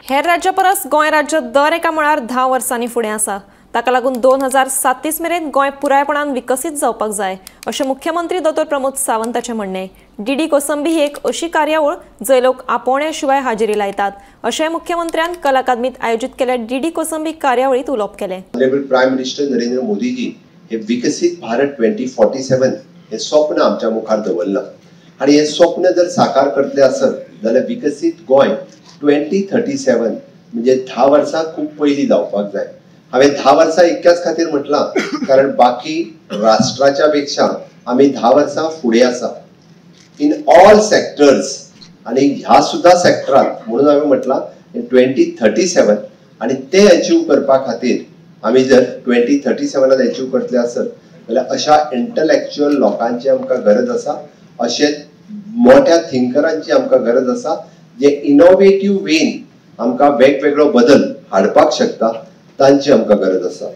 हेर राज्या परस गोंय राज्य दर एका मळार 10 वर्सांनी फुडें आसा। ताका लागून 2037 मेरेन गोंय पुरायपणान विकसीत जावपाक जाय अशें मुख्यमंत्री डॉ. प्रमोद सावंताचें म्हणणें। डीडी कोसंबी ही एक अशी कार्यावळ जंय लोक आपोवण्या शिवाय हाजिरी लायतात अशें मुख्यमंत्र्यान कला अकादमीत आयोजीत केल्ल्या डीडी कोसंबी कार्यावळीत उलोवप केलें। प्रायम मिनिस्टर नरेंद्र मोदीजी हे विकसित भारत 2047 हे स्वप्न आमच्या मुखार दवरला आणि हे स्वप्न जर साकार करतले आसत जाल्यार विकसित गोंय 2037 म्हणजे 10 वर्सां खूप पयलीं जावपाक जाय। हांवें 10 वर्सां इतक्याच खातीर म्हटलां कारण बाकी राष्ट्राच्या पेक्षा आमी 10 वर्सां फुडें आसा इन ऑल सेक्टर्स आणि ह्या सुद्धा सेक्टरात म्हणून हांवें म्हटलां 2037 आणि ते अचीव करपा खातीर आमी जर 2037 अचीव करतले आसत जाल्यार अशा इंटलेक्चुअल लोकांची आमकां गरज आसा, अशे मोठ्या थिंकरांची आमकां गरज आसा जे इनोवेटिव्ह वेन आमकां वेगवेगळो बदल हाडपाक शकता, तांची आमकां गरज आसा।